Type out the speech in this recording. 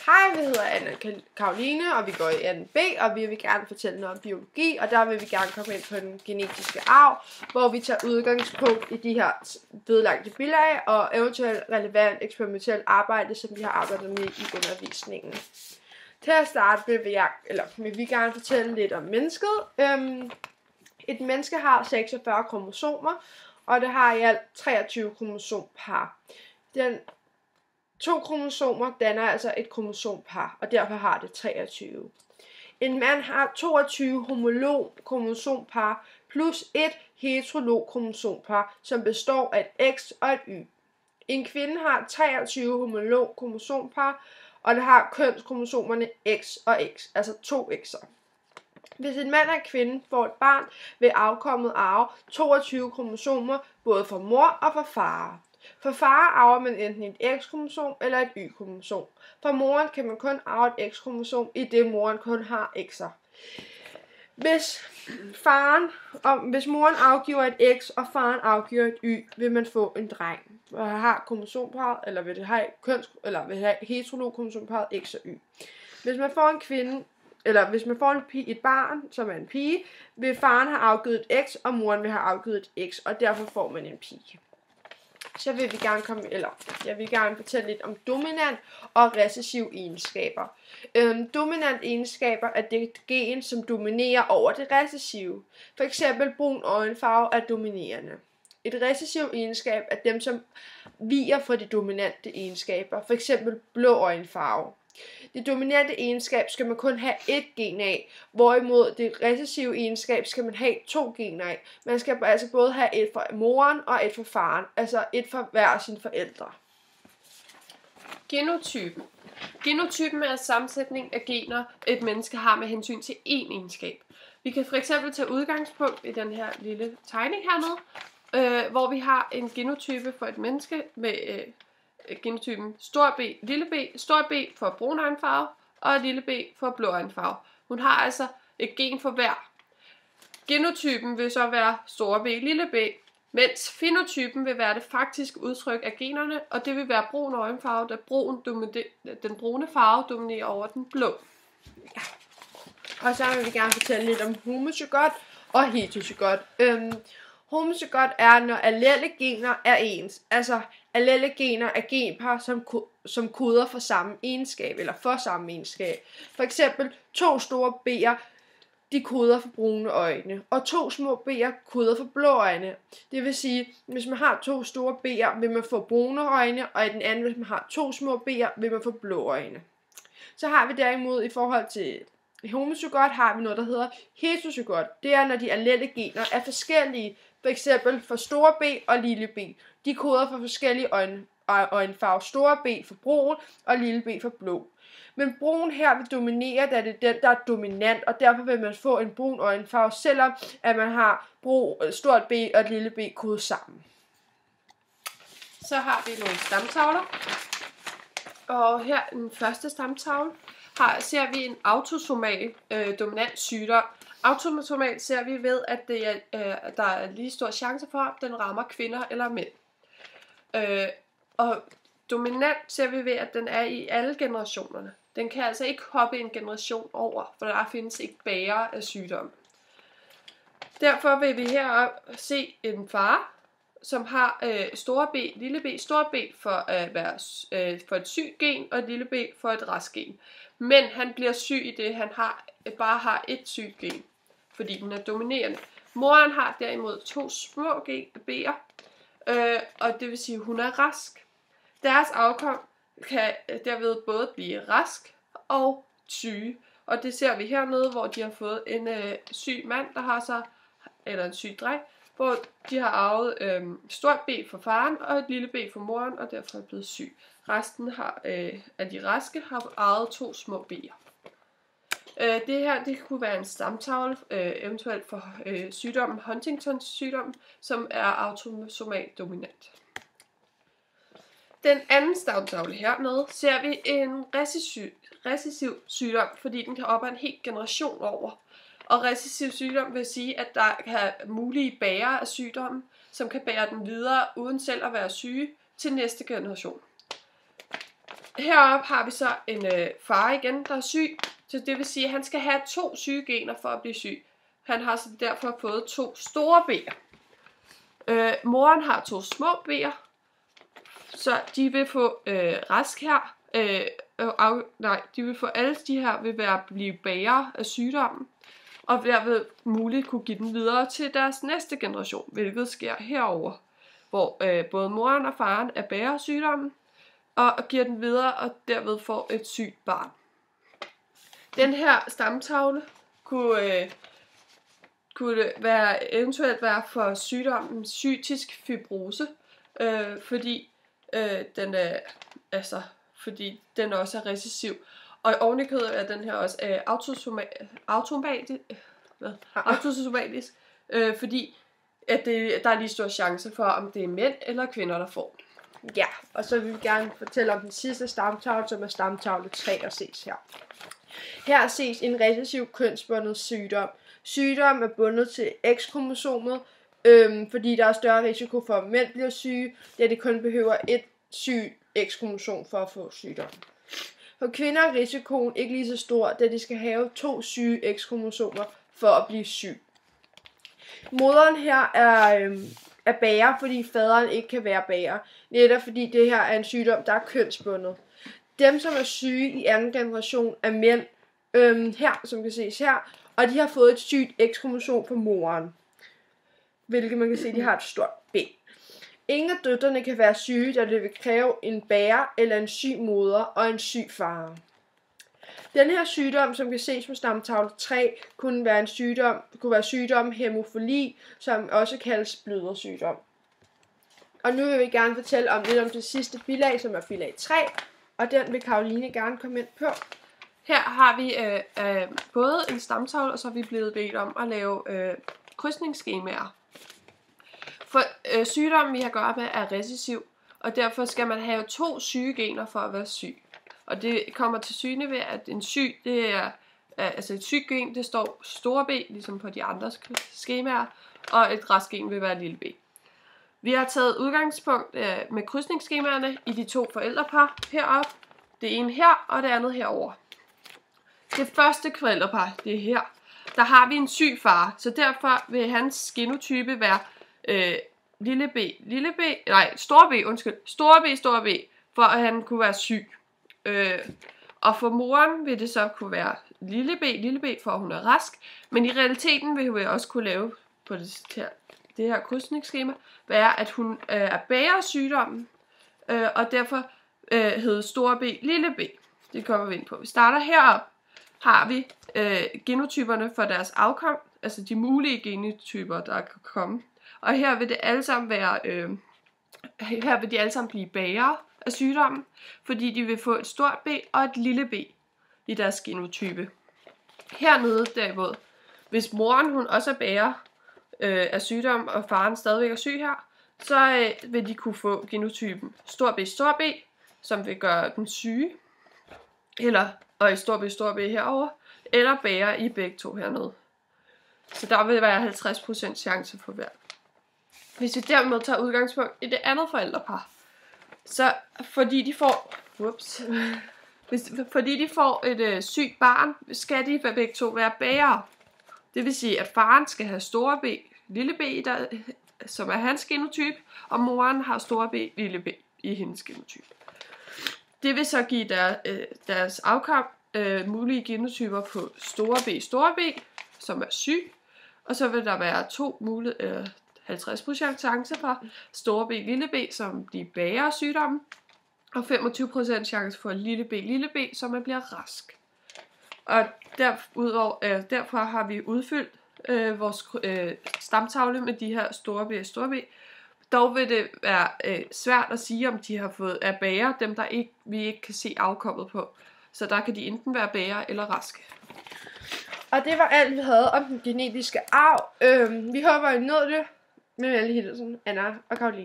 Hej, vi hedder Anna Karoline, og vi går i 2B, og vi vil gerne fortælle noget om biologi, og der vil vi gerne komme ind på den genetiske arv, hvor vi tager udgangspunkt i de her vedlagte bilag og eventuelt relevant eksperimentelt arbejde, som vi har arbejdet med i undervisningen. Til at starte vil vi gerne fortælle lidt om mennesket. Et menneske har 46 kromosomer, og det har i alt 23 kromosompar. 2 kromosomer danner altså et kromosompar, og derfor har det 23. En mand har 22 homolog kromosompar plus et heterolog kromosompar, som består af et X og et Y. En kvinde har 23 homolog kromosompar, og det har kønskromosomerne X og X, altså 2 X'er. Hvis en mand og en kvinde får et barn, vil afkommet arve 22 kromosomer, både fra mor og fra far. For far arver man enten et X-kromosom eller et Y-kromosom. For moren kan man kun arve et X-kromosom, idet moren kun har X'er. Hvis moren afgiver et X, og faren afgiver et Y, vil man få en dreng. Og har kromosomparret, eller vil det have heterolog kromosomparret X og Y. Hvis man får en kvinde, eller hvis man får et barn, som er en pige, vil faren have afgivet et X, og moren vil have afgivet et X, og derfor får man en pige. Så vil jeg vil gerne fortælle lidt om dominant og recessive egenskaber. Dominant egenskaber er det gen, som dominerer over det recessive. For eksempel brun øjenfarve er dominerende. Et recessivt egenskab er dem, som viger fra de dominante egenskaber, for eksempel blå øjenfarve. Det dominante egenskab skal man kun have et gen af, hvorimod det recessive egenskab skal man have 2 gener af. Man skal altså både have et fra moren og et fra faren, altså et fra hver af sine forældre. Genotypen. Genotypen er sammensætning af gener, et menneske har med hensyn til én egenskab. Vi kan fx tage udgangspunkt i den her lille tegning hernede, hvor vi har en genotype for et menneske med genotypen stor B, lille b, stor B for brun øjenfarve og lille b for blå øjenfarve. Hun har altså et gen for hver. Genotypen vil så være stor B, lille b, mens fenotypen vil være det faktiske udtryk af generne, og det vil være brun øjenfarve, da den brune farve dominerer over den blå. Ja. Og så vil vi gerne fortælle lidt om homozygot og heterozygot. Homozygot er, når allele gener er ens. Altså, allele gener er genpar, som koder for samme egenskab, eller for samme egenskab. For eksempel 2 store B'er, de koder for brune øjne, og 2 små B'er koder for blå øjne. Det vil sige, hvis man har 2 store B'er, vil man få brune øjne, og i den anden, hvis man har 2 små B'er, vil man få blå øjne. Så har vi derimod i forhold til homozygot, har vi noget, der hedder heterozygot. Det er, når de allele gener er forskellige. For eksempel for store B og lille b. De koder for forskellige øjenfarver. Store B for brun og lille b for blå. Men brun her vil dominere, da det er den, der er dominant, og derfor vil man få en brun øjenfarve, selvom at man har stort B og lille b kodet sammen. Så har vi nogle stamtavler. Og her i den første stamtavle ser vi en autosomal dominant sygdom. Autosomal ser vi ved, at der er lige stor chance for, at den rammer kvinder eller mænd. Og dominant ser vi ved, at den er i alle generationerne. Den kan altså ikke hoppe en generation over, for der findes ikke bærere af sygdom. Derfor vil vi her se en far, som har store B, lille b, store B for et sygt gen, og et lille b for et rask gen. Men han bliver syg i det, han bare har et sygt gen, fordi den er dominerende. Moren har derimod 2 små B'er, og det vil sige, at hun er rask. Deres afkom kan derved både blive rask og syge. Og det ser vi hernede, hvor de har fået en syg mand, der har sig, eller en syg dreng, hvor de har arvet stort B for faren og et lille B for moren, og derfor er blevet syg. Resten af de raske har arvet 2 små B'er. Det her kunne være en stamtavle, eventuelt for sygdommen Huntingtons sygdom, som er autosomal dominant. Den anden stamtavle hernede ser vi en recessiv sygdom, fordi den kan oppe en hel generation over. Og recessiv sygdom vil sige, at der kan mulige bærere af sygdommen, som kan bære den videre uden selv at være syge til næste generation. Heroppe har vi så en far igen, der er syg. Så det vil sige, at han skal have 2 syge gener for at blive syg. Han har så derfor fået 2 store B'er. Moren har 2 små B'er. Så de vil få rask her. De vil få alle de her vil blive bærere af sygdommen. Og derved muligt kunne give den videre til deres næste generation, hvilket sker herover, hvor både moren og faren er bærer af sygdommen, og giver den videre, og derved får et sygt barn. Den her stamtavle kunne eventuelt være for sygdommen cystisk fibrose, fordi den også er recessiv. Og ovenikøbet er den her også autosomatisk, fordi at der er lige stor chance for, om det er mænd eller kvinder, der får. Ja, og så vil vi gerne fortælle om den sidste stamtavle, som er stamtavle 3 og ses her. Her ses en recessiv kønsbundet sygdom. Sygdom er bundet til X-kromosomet, fordi der er større risiko for, at mænd bliver syge, da det kun behøver et sygt X-kromosom for at få sygdommen. For kvinder er risikoen ikke lige så stor, da de skal have 2 syge X-kromosomer for at blive syg. Moderen her er bærer, fordi faderen ikke kan være bærer. Netop fordi det her er en sygdom, der er kønsbundet. Dem, som er syge i anden generation, er mænd, her, som kan ses her, og de har fået et sygt X-kromosom fra moren. Hvilket man kan se, de har et stort B. Ingen af døtrene kan være syge, da det vil kræve en bærer eller en syg moder og en syg far. Den her sygdom, som kan ses på stamtavle 3, kunne være sygdom hæmofili, som også kaldes blødersygdom. Og nu vil vi gerne fortælle lidt om det sidste bilag, som er bilag 3, og den vil Caroline gerne komme ind på. Her har vi både en stamtavle, og så er vi blevet bedt om at lave krydsningsskemaer. For sygdommen, vi har at gøre med, er recessiv, og derfor skal man have 2 syge gener for at være syg. Og det kommer til syne ved, at en syg, det er, altså et sygt gen, det står store B, ligesom på de andre skemaer, og et rask gen vil være lille b. Vi har taget udgangspunkt med krydsningsskemaerne i de 2 forældrepar heroppe. Det ene her, og det andet herover. Det første forældrepar, det er her. Der har vi en syg far, så derfor vil hans genotype være store B, for at han kunne være syg. Og for moren vil det så kunne være lille b, for at hun er rask. Men i realiteten vil vi også kunne lave på det her krydsningsskema, være at hun er bærer af sygdommen, og derfor hedder store B, lille b. Det kommer vi ind på. Vi starter heroppe. Har vi genotyperne for deres afkom, altså de mulige genotyper, der kan komme. Og her vil det alle sammen være, her vil de alle sammen blive bærere af sygdommen, fordi de vil få et stort B og et lille b i deres genotype. Hernede derimod, hvis moren hun også er bærer af sygdom, og faren stadigvæk er syg her, så vil de kunne få genotypen stor B, som vil gøre den syge, og i stor B herover, eller bærer i begge 2 hernede. Så der vil være 50% chance for hver. Hvis vi dermed tager udgangspunkt i det andet forældrepar, så fordi de får et sygt barn, skal de begge 2 være bærere. Det vil sige, at faren skal have store B, lille b, som er hans genotype, og moren har store B, lille b i hendes genotype. Det vil så give deres afkom mulige genotyper på store B, som er syg, og så vil der være 2 50% chance for store B, lille b, som de bærer sygdommen, og 25% chance for lille b, som bliver rask. Og derfor har vi udfyldt vores stamtavle med de her store B. Dog vil det være svært at sige, om de har fået af bærer, dem der vi ikke kan se afkommet på. Så der kan de enten være bærer eller raske. Og det var alt, vi havde om den genetiske arv. Vi håber, I nåede det. Med venlig hilsen, Anna og Caroline.